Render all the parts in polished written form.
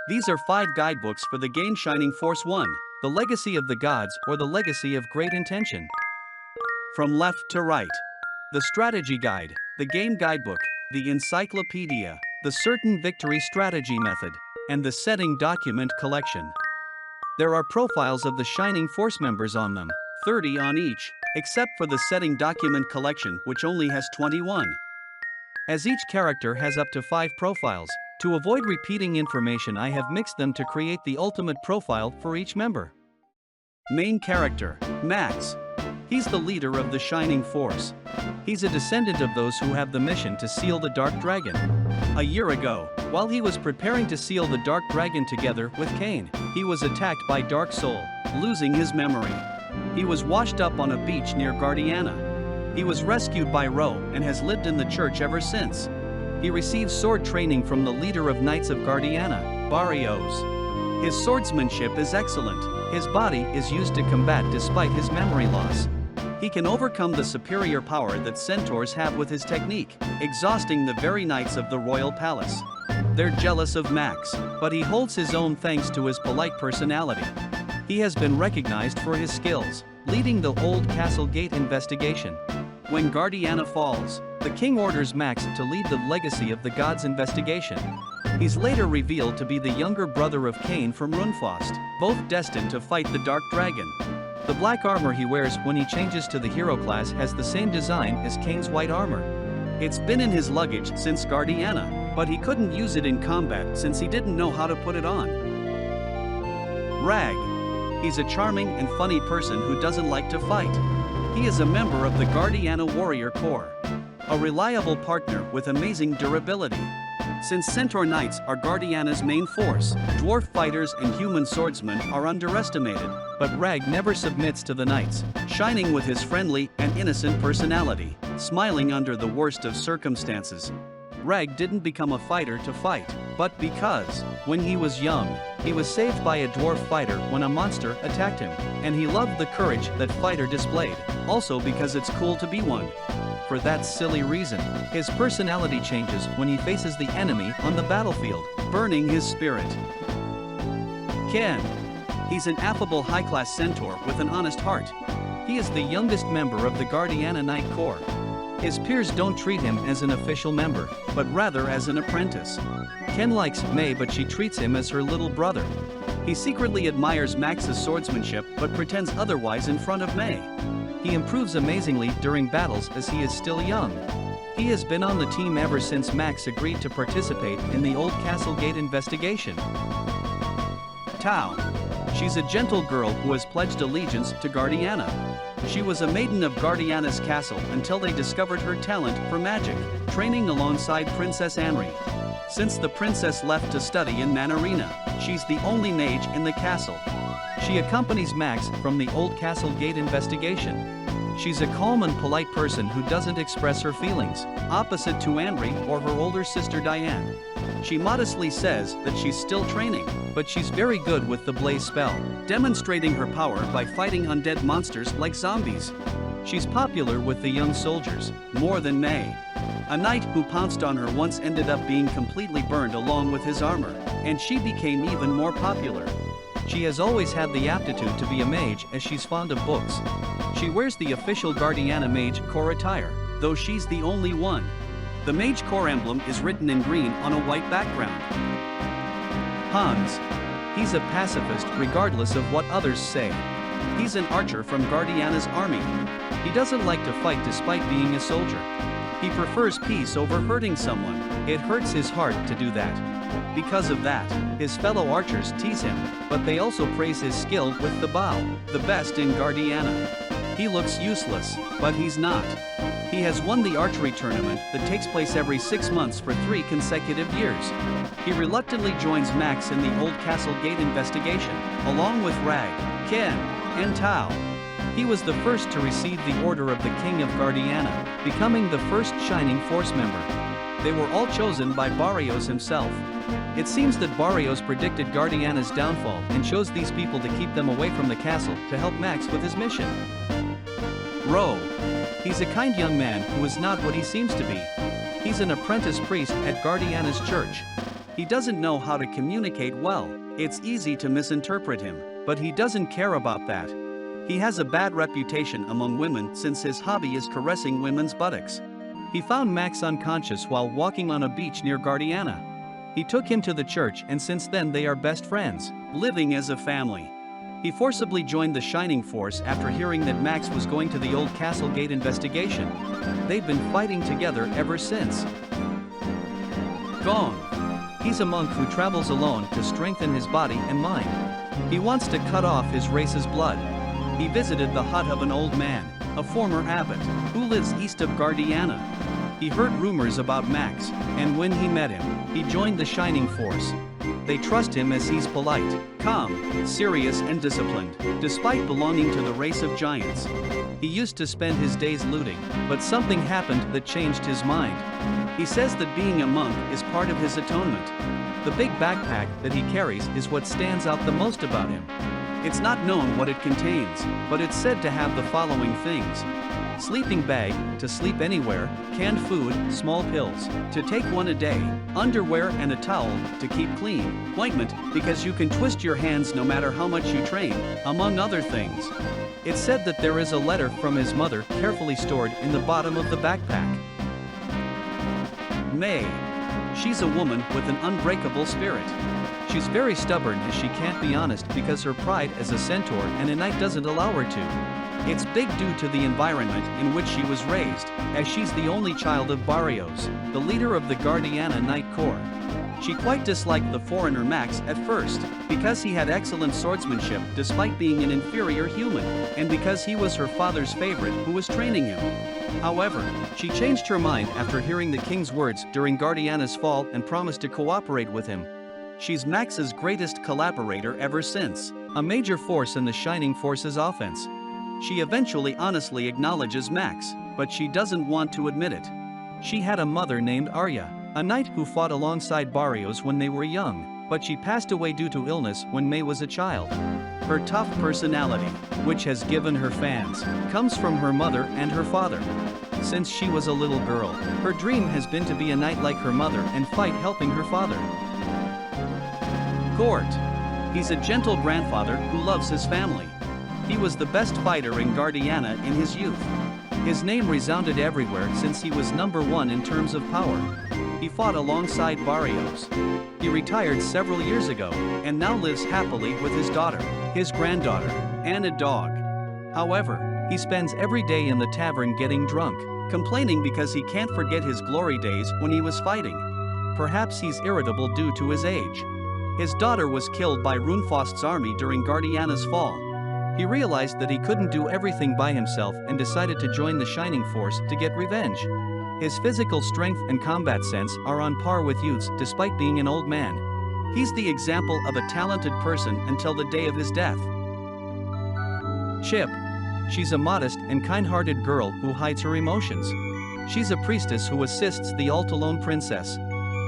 These are 5 guidebooks for the game Shining Force 1, The Legacy of the Gods or The Legacy of Great Intention. From left to right. The Strategy Guide, the Game Guidebook, the Encyclopedia, the Certain Victory Strategy Method, and the Setting Document Collection. There are profiles of the Shining Force members on them, 30 on each, except for the Setting Document Collection, which only has 21. As each character has up to 5 profiles, to avoid repeating information I have mixed them to create the ultimate profile for each member. Main character, Max. He's the leader of the Shining Force. He's a descendant of those who have the mission to seal the Dark Dragon. A year ago, while he was preparing to seal the Dark Dragon together with Cain, he was attacked by Dark Soul, losing his memory. He was washed up on a beach near Guardiana. He was rescued by Ro and has lived in the church ever since. He received sword training from the leader of Knights of Guardiana, Barbaroi. His swordsmanship is excellent. His body is used to combat despite his memory loss. He can overcome the superior power that centaurs have with his technique, exhausting the very knights of the royal palace. They're jealous of Max, but he holds his own thanks to his polite personality. He has been recognized for his skills, leading the Old Castle Gate investigation. When Guardiana falls, the king orders Max to lead the Legacy of the Gods investigation. He's later revealed to be the younger brother of Cain from Runefrost, both destined to fight the Dark Dragon. The black armor he wears when he changes to the hero class has the same design as Cain's white armor. It's been in his luggage since Guardiana, but he couldn't use it in combat since he didn't know how to put it on. Rag. He's a charming and funny person who doesn't like to fight. He is a member of the Guardiana Warrior Corps. A reliable partner with amazing durability. Since Centaur Knights are Guardiana's main force, dwarf fighters and human swordsmen are underestimated, but Rag never submits to the Knights, shining with his friendly and innocent personality, smiling under the worst of circumstances. Rag didn't become a fighter to fight, but because, when he was young, he was saved by a dwarf fighter when a monster attacked him, and he loved the courage that fighter displayed, also because it's cool to be one. For that silly reason, his personality changes when he faces the enemy on the battlefield, burning his spirit. Ken. He's an affable high-class centaur with an honest heart. He is the youngest member of the Guardiana Knight Corps. His peers don't treat him as an official member, but rather as an apprentice. Ken likes May, but she treats him as her little brother. He secretly admires Max's swordsmanship but pretends otherwise in front of May. He improves amazingly during battles as he is still young. He has been on the team ever since Max agreed to participate in the Old Castle Gate investigation. Tao. She's a gentle girl who has pledged allegiance to Guardiana. She was a maiden of Guardiana's castle until they discovered her talent for magic, training alongside Princess Anri. Since the princess left to study in Manarina, she's the only mage in the castle. She accompanies Max from the Old Castle Gate investigation. She's a calm and polite person who doesn't express her feelings, opposite to Anri or her older sister Diane. She modestly says that she's still training, but she's very good with the Blaze spell, demonstrating her power by fighting undead monsters like zombies. She's popular with the young soldiers, more than May. A knight who pounced on her once ended up being completely burned along with his armor, and she became even more popular. She has always had the aptitude to be a mage as she's fond of books. She wears the official Guardiana Mage Corps attire, though she's the only one. The Mage Corps emblem is written in green on a white background. Hans. He's a pacifist regardless of what others say. He's an archer from Guardiana's army. He doesn't like to fight despite being a soldier. He prefers peace over hurting someone. It hurts his heart to do that. Because of that, his fellow archers tease him, but they also praise his skill with the bow, the best in Guardiana. He looks useless, but he's not. He has won the archery tournament that takes place every 6 months for 3 consecutive years. He reluctantly joins Max in the Old Castle Gate investigation, along with Rag, Ken, and Tao. He was the first to receive the Order of the King of Guardiana, becoming the first Shining Force member. They were all chosen by Barrios himself. It seems that Barrios predicted Guardiana's downfall and chose these people to keep them away from the castle to help Max with his mission. Ro. He's a kind young man who is not what he seems to be. He's an apprentice priest at Guardiana's church. He doesn't know how to communicate well. It's easy to misinterpret him, but he doesn't care about that. He has a bad reputation among women since his hobby is caressing women's buttocks. He found Max unconscious while walking on a beach near Guardiana. He took him to the church and since then they are best friends, living as a family. He forcibly joined the Shining Force after hearing that Max was going to the old Castle Gate investigation. They've been fighting together ever since. Gong. He's a monk who travels alone to strengthen his body and mind. He wants to cut off his race's blood. He visited the hut of an old man, a former abbot, who lives east of Guardiana. He heard rumors about Max, and when he met him, he joined the Shining Force. They trust him as he's polite, calm, serious and disciplined, despite belonging to the race of giants. He used to spend his days looting, but something happened that changed his mind. He says that being a monk is part of his atonement. The big backpack that he carries is what stands out the most about him. It's not known what it contains, but it's said to have the following things: sleeping bag, to sleep anywhere, canned food, small pills, to take one a day, underwear and a towel, to keep clean, ointment, because you can twist your hands no matter how much you train, among other things. It's said that there is a letter from his mother carefully stored in the bottom of the backpack. May. She's a woman with an unbreakable spirit. She's very stubborn as she can't be honest because her pride as a centaur and a knight doesn't allow her to. It's big due to the environment in which she was raised, as she's the only child of Barrios, the leader of the Guardiana Knight Corps. She quite disliked the foreigner Max at first, because he had excellent swordsmanship despite being an inferior human, and because he was her father's favorite who was training him. However, she changed her mind after hearing the king's words during Guardiana's fall and promised to cooperate with him. She's Max's greatest collaborator ever since, a major force in the Shining Force's offense. She eventually honestly acknowledges Max, but she doesn't want to admit it. She had a mother named Arya, a knight who fought alongside Barrios when they were young, but she passed away due to illness when May was a child. Her tough personality, which has given her fans, comes from her mother and her father. Since she was a little girl, her dream has been to be a knight like her mother and fight helping her father. Gort. He's a gentle grandfather who loves his family. He was the best fighter in Guardiana in his youth. His name resounded everywhere since he was number one in terms of power. He fought alongside Barrios. He retired several years ago, and now lives happily with his daughter, his granddaughter, and a dog. However, he spends every day in the tavern getting drunk, complaining because he can't forget his glory days when he was fighting. Perhaps he's irritable due to his age. His daughter was killed by Runefost's army during Guardiana's fall. He realized that he couldn't do everything by himself and decided to join the Shining Force to get revenge. His physical strength and combat sense are on par with youth's despite being an old man. He's the example of a talented person until the day of his death. Chip. She's a modest and kind-hearted girl who hides her emotions. She's a priestess who assists the Altalone princess.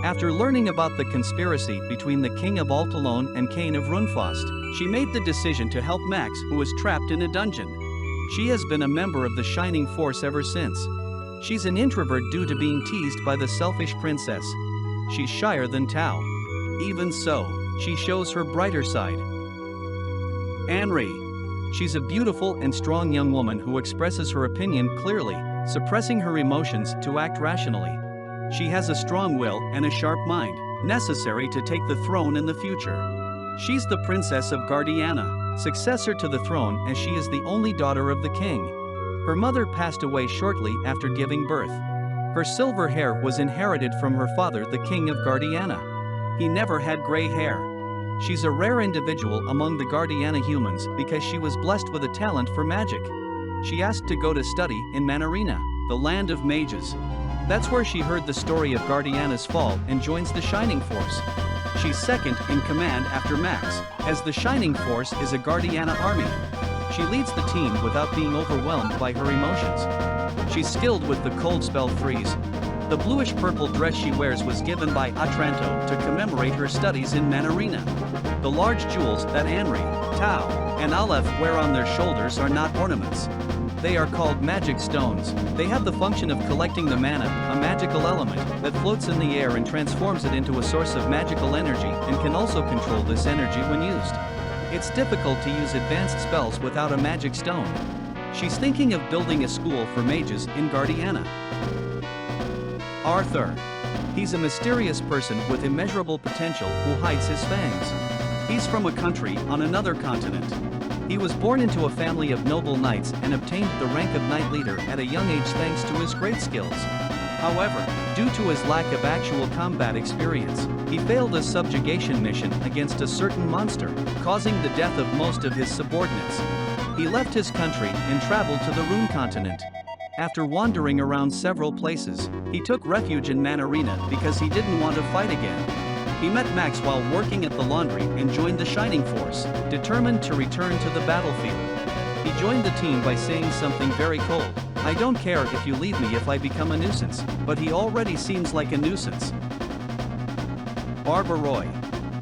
After learning about the conspiracy between the King of Altalone and Cain of Runefost, she made the decision to help Max, who was trapped in a dungeon. She has been a member of the Shining Force ever since. She's an introvert due to being teased by the selfish princess. She's shyer than Tao. Even so, she shows her brighter side. Anri. She's a beautiful and strong young woman who expresses her opinion clearly, suppressing her emotions to act rationally. She has a strong will and a sharp mind, necessary to take the throne in the future. She's the princess of Guardiana, successor to the throne as she is the only daughter of the king. Her mother passed away shortly after giving birth. Her silver hair was inherited from her father, the king of Guardiana. He never had gray hair. She's a rare individual among the Guardiana humans because she was blessed with a talent for magic. She asked to go to study in Manarina, the land of mages. That's where she heard the story of Guardiana's fall and joins the Shining Force. She's second in command after Max, as the Shining Force is a Guardiana army. She leads the team without being overwhelmed by her emotions. She's skilled with the cold spell freeze. The bluish-purple dress she wears was given by Otranto to commemorate her studies in Manarina. The large jewels that Anri, Tao, and Aleph wear on their shoulders are not ornaments. They are called magic stones. They have the function of collecting the mana, a magical element, that floats in the air and transforms it into a source of magical energy, and can also control this energy when used. It's difficult to use advanced spells without a magic stone. She's thinking of building a school for mages in Guardiana. Arthur. He's a mysterious person with immeasurable potential who hides his fangs. He's from a country on another continent. He was born into a family of noble knights and obtained the rank of knight leader at a young age thanks to his great skills. However, due to his lack of actual combat experience, he failed a subjugation mission against a certain monster, causing the death of most of his subordinates. He left his country and traveled to the Rune continent. After wandering around several places, he took refuge in Manarina because he didn't want to fight again. He met Max while working at the laundry and joined the Shining Force, determined to return to the battlefield. He joined the team by saying something very cold. "I don't care if you leave me if I become a nuisance," but he already seems like a nuisance. Barbaroi.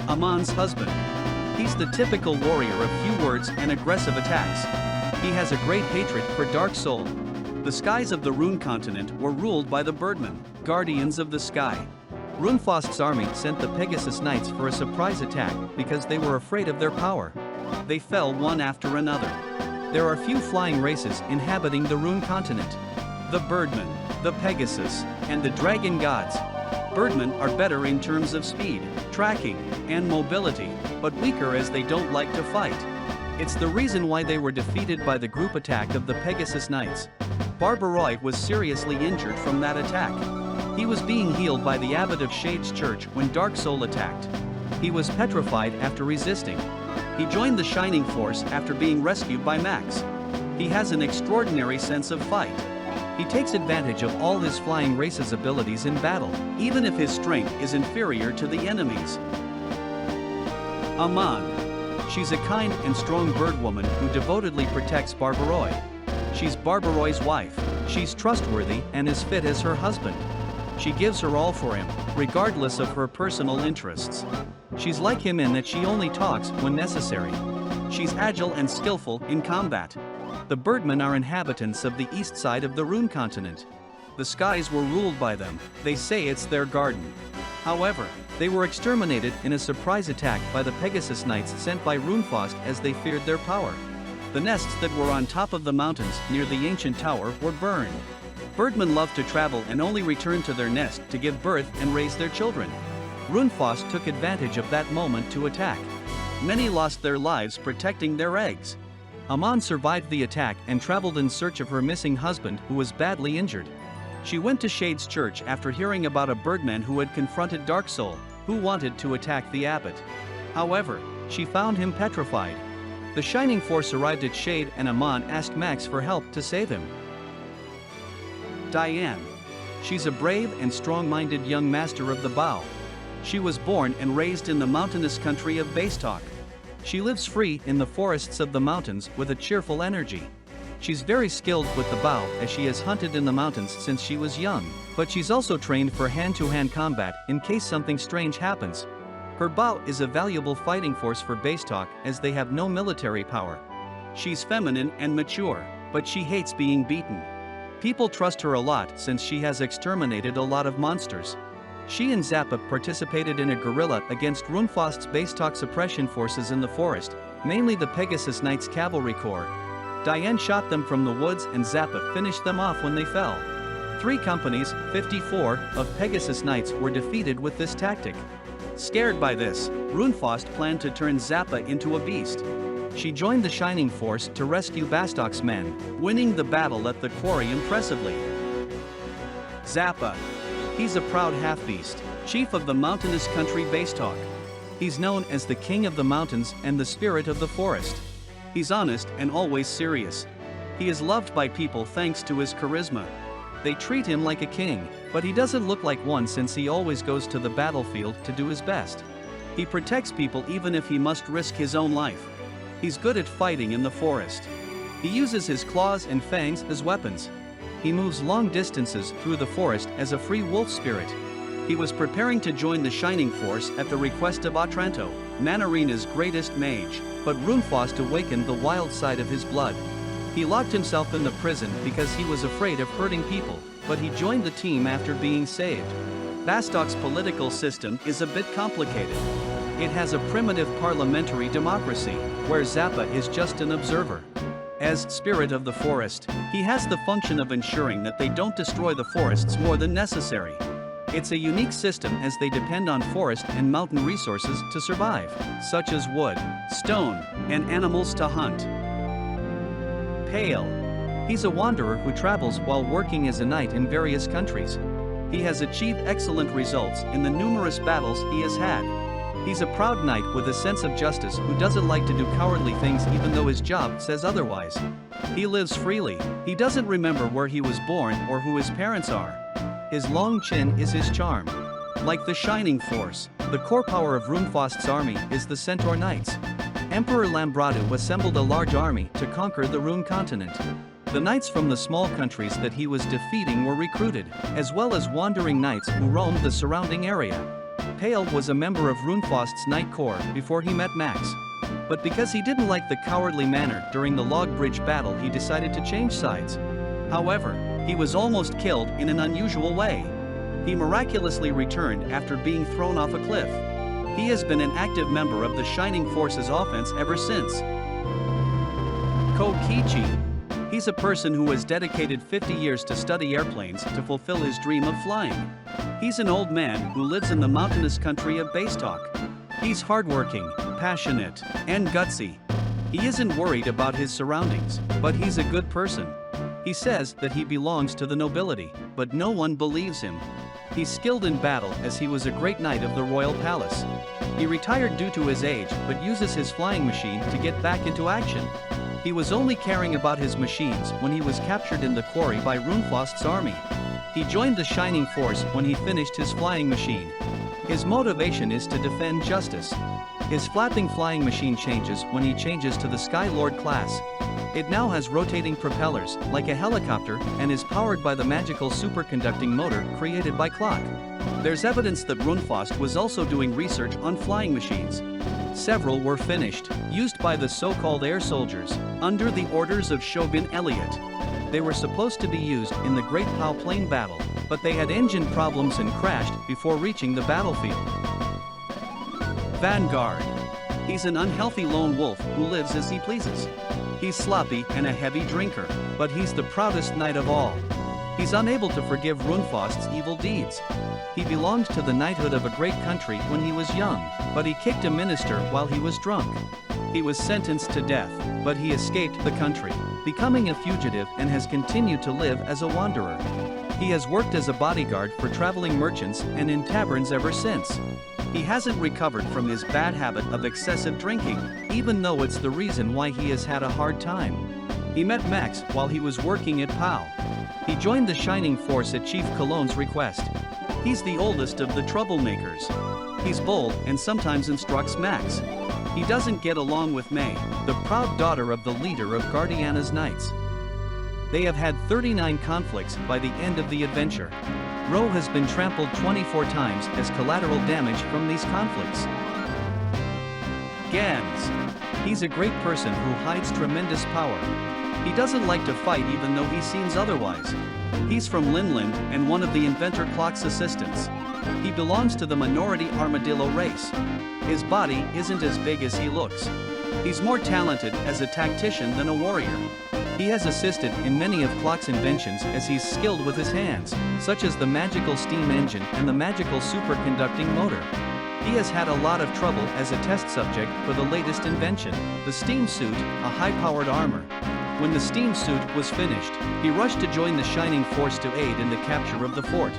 Amon's husband. He's the typical warrior of few words and aggressive attacks. He has a great hatred for Dark Soul. The skies of the Rune continent were ruled by the Birdmen, guardians of the sky. Runefast's army sent the Pegasus Knights for a surprise attack because they were afraid of their power. They fell one after another. There are few flying races inhabiting the Rune continent: the Birdmen, the Pegasus, and the Dragon Gods. Birdmen are better in terms of speed, tracking, and mobility, but weaker as they don't like to fight. It's the reason why they were defeated by the group attack of the Pegasus Knights. Barbaroi was seriously injured from that attack. He was being healed by the abbot of Shade's church when Dark Soul attacked. He was petrified after resisting. He joined the Shining Force after being rescued by Max. He has an extraordinary sense of fight. He takes advantage of all his flying race's abilities in battle, even if his strength is inferior to the enemy's. Amon. She's a kind and strong bird woman who devotedly protects Barbaroi. She's Barbaroi's wife. She's trustworthy and as fit as her husband. She gives her all for him, regardless of her personal interests. She's like him in that she only talks when necessary. She's agile and skillful in combat. The Birdmen are inhabitants of the east side of the Rune continent. The skies were ruled by them. They say it's their garden. However, they were exterminated in a surprise attack by the Pegasus Knights sent by Runefast as they feared their power. The nests that were on top of the mountains near the ancient tower were burned. Birdmen love to travel and only return to their nest to give birth and raise their children. Runefast took advantage of that moment to attack. Many lost their lives protecting their eggs. Amon survived the attack and traveled in search of her missing husband who was badly injured. She went to Shade's church after hearing about a birdman who had confronted Dark Soul, who wanted to attack the abbot. However, she found him petrified. The Shining Force arrived at Shade and Amon asked Max for help to save him. Diane. She's a brave and strong-minded young master of the bow. She was born and raised in the mountainous country of Basetalk. She lives free in the forests of the mountains with a cheerful energy. She's very skilled with the bow as she has hunted in the mountains since she was young, but she's also trained for hand-to-hand combat in case something strange happens. Her bow is a valuable fighting force for Basetalk as they have no military power. She's feminine and mature, but she hates being beaten. People trust her a lot since she has exterminated a lot of monsters. She and Zappa participated in a guerrilla against Runefast's Basetalk suppression forces in the forest, mainly the Pegasus Knights Cavalry Corps. Diane shot them from the woods and Zappa finished them off when they fell. 3 companies, 54, of Pegasus Knights were defeated with this tactic. Scared by this, Runefast planned to turn Zappa into a beast. She joined the Shining Force to rescue Bastalk's men, winning the battle at the quarry impressively. Zappa. He's a proud half-beast, chief of the mountainous country Basetalk. He's known as the king of the mountains and the spirit of the forest. He's honest and always serious. He is loved by people thanks to his charisma. They treat him like a king, but he doesn't look like one since he always goes to the battlefield to do his best. He protects people even if he must risk his own life. He's good at fighting in the forest. He uses his claws and fangs as weapons. He moves long distances through the forest as a free wolf spirit. He was preparing to join the Shining Force at the request of Otranto, Manarina's greatest mage, but Runefast awakened the wild side of his blood. He locked himself in the prison because he was afraid of hurting people, but he joined the team after being saved. Vostok's political system is a bit complicated. It has a primitive parliamentary democracy, where Zappa is just an observer. As spirit of the forest, he has the function of ensuring that they don't destroy the forests more than necessary. It's a unique system as they depend on forest and mountain resources to survive, such as wood, stone, and animals to hunt. Pale. He's a wanderer who travels while working as a knight in various countries. He has achieved excellent results in the numerous battles he has had. He's a proud knight with a sense of justice who doesn't like to do cowardly things even though his job says otherwise. He lives freely, he doesn't remember where he was born or who his parents are. His long chin is his charm. Like the Shining Force, the core power of Runefast's army is the Centaur Knights. Emperor Lambradu assembled a large army to conquer the Rune continent. The knights from the small countries that he was defeating were recruited, as well as wandering knights who roamed the surrounding area. Pale was a member of Runefast's Knight Corps before he met Max. But because he didn't like the cowardly manner during the log bridge battle, he decided to change sides. However, he was almost killed in an unusual way. He miraculously returned after being thrown off a cliff. He has been an active member of the Shining Force's offense ever since. Kokichi. He's a person who has dedicated 50 years to study airplanes to fulfill his dream of flying. He's an old man who lives in the mountainous country of Vostok. He's hardworking, passionate, and gutsy. He isn't worried about his surroundings, but he's a good person. He says that he belongs to the nobility, but no one believes him. He's skilled in battle as he was a great knight of the royal palace. He retired due to his age but uses his flying machine to get back into action. He was only caring about his machines when he was captured in the quarry by Runefast's army. He joined the Shining Force when he finished his flying machine. His motivation is to defend justice. His flapping flying machine changes when he changes to the Sky Lord class. It now has rotating propellers, like a helicopter, and is powered by the magical superconducting motor created by Clock. There's evidence that Runefast was also doing research on flying machines. Several were finished, used by the so-called air soldiers, under the orders of Shogun Elliot. They were supposed to be used in the Great Pau Plain battle, but they had engine problems and crashed before reaching the battlefield. Vanguard. He's an unhealthy lone wolf who lives as he pleases. He's sloppy and a heavy drinker, but he's the proudest knight of all. He's unable to forgive Runefast's evil deeds. He belonged to the knighthood of a great country when he was young, but he kicked a minister while he was drunk. He was sentenced to death, but he escaped the country, becoming a fugitive, and has continued to live as a wanderer. He has worked as a bodyguard for traveling merchants and in taverns ever since. He hasn't recovered from his bad habit of excessive drinking, even though it's the reason why he has had a hard time. He met Max while he was working at POW. He joined the Shining Force at Chief Cologne's request. He's the oldest of the troublemakers. He's bold and sometimes instructs Max. He doesn't get along with May, the proud daughter of the leader of Guardiana's Knights. They have had 39 conflicts by the end of the adventure. Ro has been trampled 24 times as collateral damage from these conflicts. Ganz. He's a great person who hides tremendous power. He doesn't like to fight even though he seems otherwise. He's from Linland and one of the inventor Clock's assistants. He belongs to the minority armadillo race. His body isn't as big as he looks. He's more talented as a tactician than a warrior. He has assisted in many of Clock's inventions as he's skilled with his hands, such as the magical steam engine and the magical superconducting motor. He has had a lot of trouble as a test subject for the latest invention, the steam suit, a high-powered armor. When the steam suit was finished, he rushed to join the Shining Force to aid in the capture of the fort.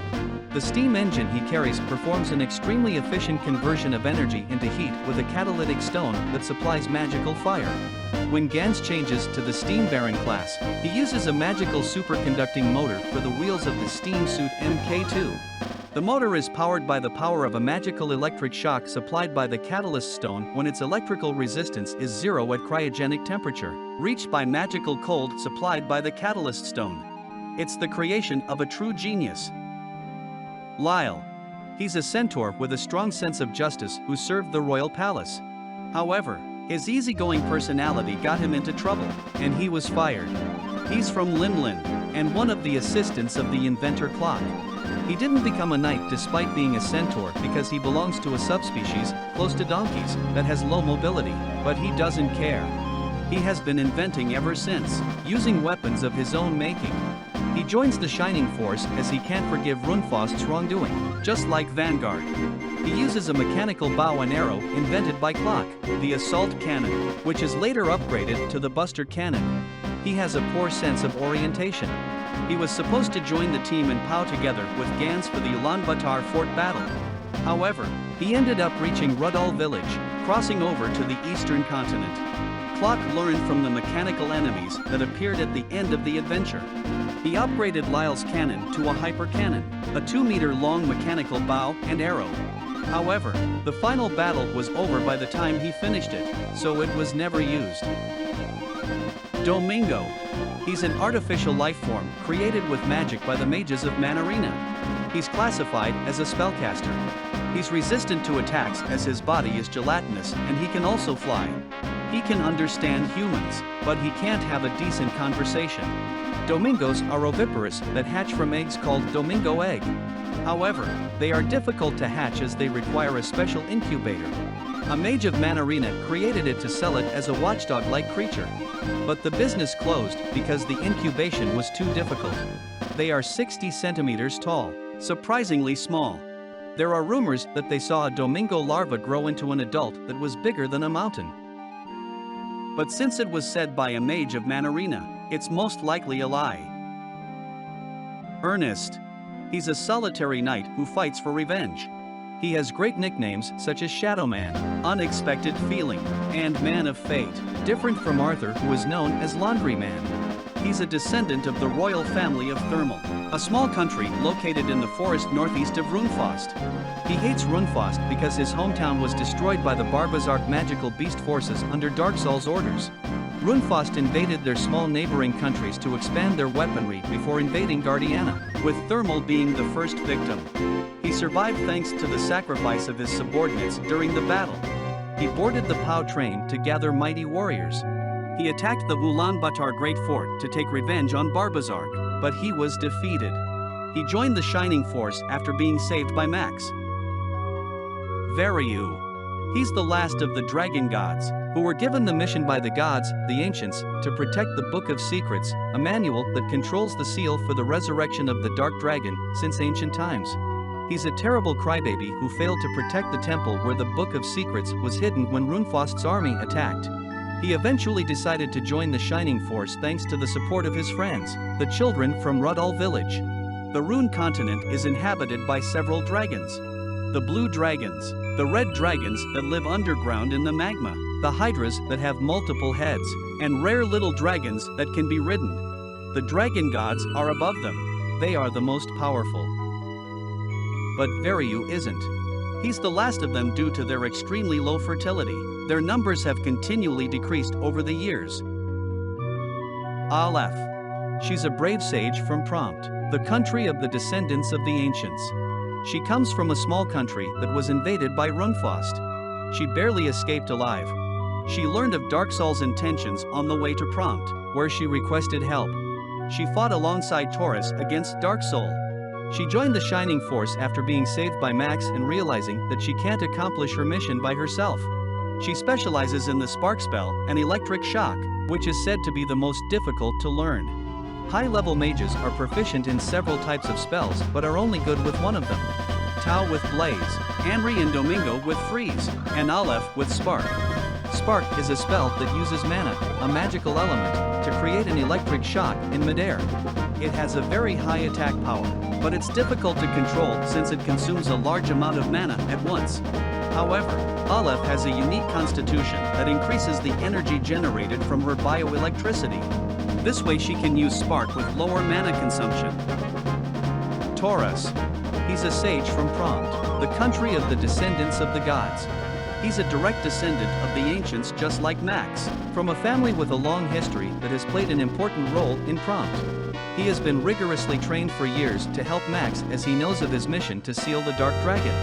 The steam engine he carries performs an extremely efficient conversion of energy into heat with a catalytic stone that supplies magical fire. When Ganz changes to the Steam Baron class, he uses a magical superconducting motor for the wheels of the steam suit MK2. The motor is powered by the power of a magical electric shock supplied by the catalyst stone when its electrical resistance is 0 at cryogenic temperature, reached by magical cold supplied by the catalyst stone. It's the creation of a true genius. Lyle. He's a centaur with a strong sense of justice who served the royal palace. However, His easygoing personality got him into trouble, and he was fired. He's from Limlin, and one of the assistants of the inventor Clock. He didn't become a knight despite being a centaur because he belongs to a subspecies, close to donkeys, that has low mobility, but he doesn't care. He has been inventing ever since, using weapons of his own making. He joins the Shining Force as he can't forgive Runefost's wrongdoing, just like Vanguard. He uses a mechanical bow and arrow invented by Clock, the assault cannon, which is later upgraded to the Buster cannon. He has a poor sense of orientation. He was supposed to join the team and POW together with Ganz for the Ulaanbaatar fort battle. However, he ended up reaching Rudall village, crossing over to the eastern continent. Clock learned from the mechanical enemies that appeared at the end of the adventure. He upgraded Lyle's cannon to a hyper cannon, a 2-meter-long mechanical bow and arrow. However, the final battle was over by the time he finished it, so it was never used. Domingo. He's an artificial life form created with magic by the mages of Manarina. He's classified as a spellcaster. He's resistant to attacks as his body is gelatinous and he can also fly. He can understand humans, but he can't have a decent conversation. Domingos are oviparous that hatch from eggs called Domingo egg. However, they are difficult to hatch as they require a special incubator. A mage of Manarina created it to sell it as a watchdog-like creature. But the business closed because the incubation was too difficult. They are 60 centimeters tall, surprisingly small. There are rumors that they saw a Domingo larva grow into an adult that was bigger than a mountain. But since it was said by a mage of Manarina, it's most likely a lie. Ernest. He's a solitary knight who fights for revenge. He has great nicknames such as Shadow Man, Unexpected Feeling, and Man of Fate, different from Arthur, who is known as Laundry Man. He's a descendant of the royal family of Thermal, a small country located in the forest northeast of Runefost. He hates Runefost because his hometown was destroyed by the Barbazark magical beast forces under Darksoul's orders. Runefost invaded their small neighboring countries to expand their weaponry before invading Guardiana, with Thermal being the first victim. He survived thanks to the sacrifice of his subordinates during the battle. He boarded the POW train to gather mighty warriors. He attacked the Ulaanbaatar Great Fort to take revenge on Barbazark, but he was defeated. He joined the Shining Force after being saved by Max. Varyu. He's the last of the dragon gods, who were given the mission by the gods, the ancients, to protect the Book of Secrets, a manual that controls the seal for the resurrection of the Dark Dragon since ancient times. He's a terrible crybaby who failed to protect the temple where the Book of Secrets was hidden when Runefost's army attacked. He eventually decided to join the Shining Force thanks to the support of his friends, the children from Rudall village. The Rune continent is inhabited by several dragons. The blue dragons, the red dragons that live underground in the magma, the hydras that have multiple heads, and rare little dragons that can be ridden. The dragon gods are above them. They are the most powerful. But Varyu isn't. He's the last of them due to their extremely low fertility. Their numbers have continually decreased over the years. Aleph. She's a brave sage from Prompt, the country of the descendants of the ancients. She comes from a small country that was invaded by Runefost. She barely escaped alive. She learned of Darksoul's intentions on the way to Prompt, where she requested help. She fought alongside Torus against Darksoul. She joined the Shining Force after being saved by Max and realizing that she can't accomplish her mission by herself. She specializes in the Spark Spell and Electric Shock, which is said to be the most difficult to learn. High-level mages are proficient in several types of spells but are only good with one of them. Tau with Blaze, Anri and Domingo with Freeze, and Aleph with Spark. Spark is a spell that uses mana, a magical element, to create an electric shock in midair. It has a very high attack power, but it's difficult to control since it consumes a large amount of mana at once. However, Aleph has a unique constitution that increases the energy generated from her bioelectricity. This way she can use Spark with lower mana consumption. Torus. He's a sage from Prompt, the country of the descendants of the gods. He's a direct descendant of the ancients just like Max, from a family with a long history that has played an important role in Prompt. He has been rigorously trained for years to help Max as he knows of his mission to seal the Dark Dragon.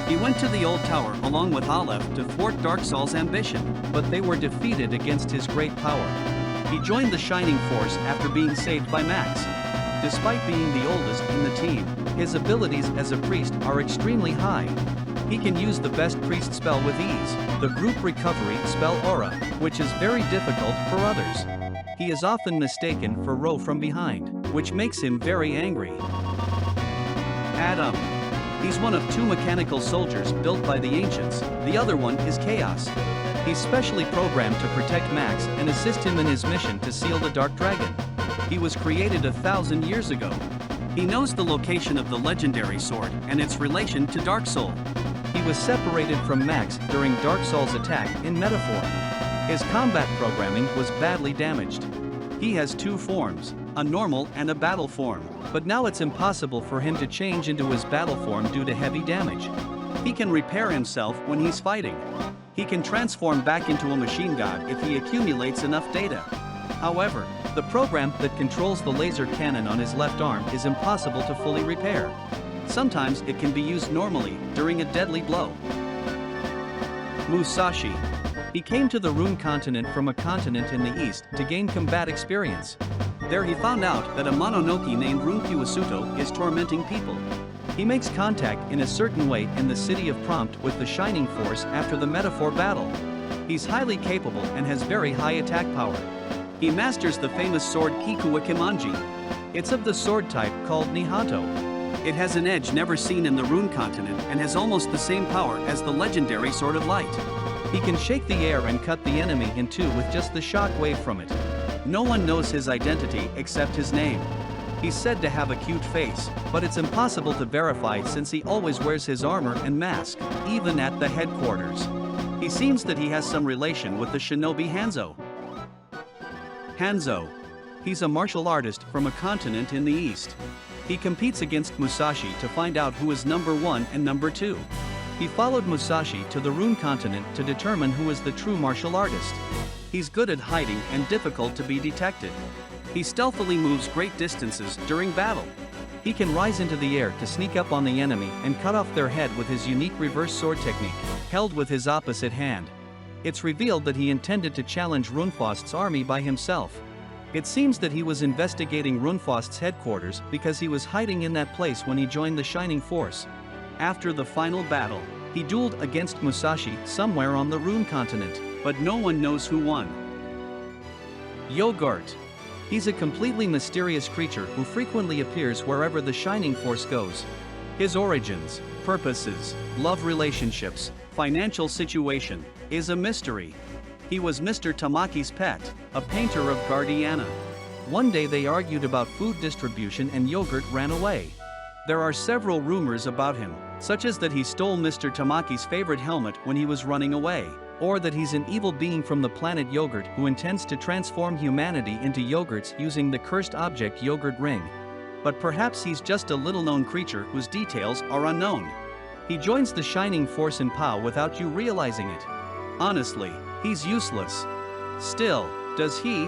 He went to the old tower along with Aleph to thwart Darksoul's ambition, but they were defeated against his great power. He joined the Shining Force after being saved by Max. Despite being the oldest in the team, his abilities as a priest are extremely high. He can use the best priest spell with ease, the group recovery spell Aura, which is very difficult for others. He is often mistaken for Ro from behind, which makes him very angry. Adam. He's one of 2 mechanical soldiers built by the ancients, the other one is Chaos. He's specially programmed to protect Max and assist him in his mission to seal the Dark Dragon. He was created 1,000 years ago. He knows the location of the legendary sword and its relation to Darksoul. He was separated from Max during Darksoul's attack in Metaphor. His combat programming was badly damaged. He has 2 forms, a normal and a battle form, but now it's impossible for him to change into his battle form due to heavy damage. He can repair himself when he's fighting. He can transform back into a machine god if he accumulates enough data. However, the program that controls the laser cannon on his left arm is impossible to fully repair. Sometimes it can be used normally, during a deadly blow. Musashi. He came to the Rune continent from a continent in the east to gain combat experience. There he found out that a Mononoke named Runkyuasuto is tormenting people. He makes contact in a certain way in the city of Prompt with the Shining Force after the Metaphor battle. He's highly capable and has very high attack power. He masters the famous sword Hikuwa Kimanji. It's of the sword type called Nihato. It has an edge never seen in the Rune continent and has almost the same power as the legendary Sword of Light. He can shake the air and cut the enemy in 2 with just the shock wave from it. No one knows his identity except his name. He's said to have a cute face, but it's impossible to verify since he always wears his armor and mask, even at the headquarters. He seems that he has some relation with the shinobi Hanzo. Hanzo. He's a martial artist from a continent in the east. He competes against Musashi to find out who is number 1 and number 2. He followed Musashi to the Rune continent to determine who is the true martial artist. He's good at hiding and difficult to be detected. He stealthily moves great distances during battle. He can rise into the air to sneak up on the enemy and cut off their head with his unique reverse sword technique, held with his opposite hand. It's revealed that he intended to challenge Runefast's army by himself. It seems that he was investigating Runefast's headquarters because he was hiding in that place when he joined the Shining Force. After the final battle, he dueled against Musashi somewhere on the Rune continent, but no one knows who won. Gort. He's a completely mysterious creature who frequently appears wherever the Shining Force goes. His origins, purposes, love relationships, financial situation, is a mystery. He was Mr. Tamaki's pet, a painter of Guardiana. One day they argued about food distribution and Gort ran away. There are several rumors about him, such as that he stole Mr. Tamaki's favorite helmet when he was running away, or that he's an evil being from the planet Gort who intends to transform humanity into Yogurts using the cursed object Gort Ring. But perhaps he's just a little-known creature whose details are unknown. He joins the Shining Force in POW without you realizing it. Honestly, he's useless. Still, is he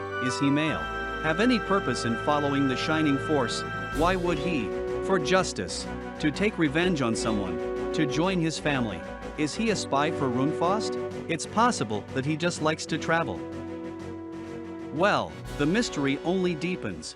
male? Have any purpose in following the Shining Force? Why would he? For justice, to take revenge on someone, to join his family. Is he a spy for Runefast? It's possible that he just likes to travel. Well, the mystery only deepens.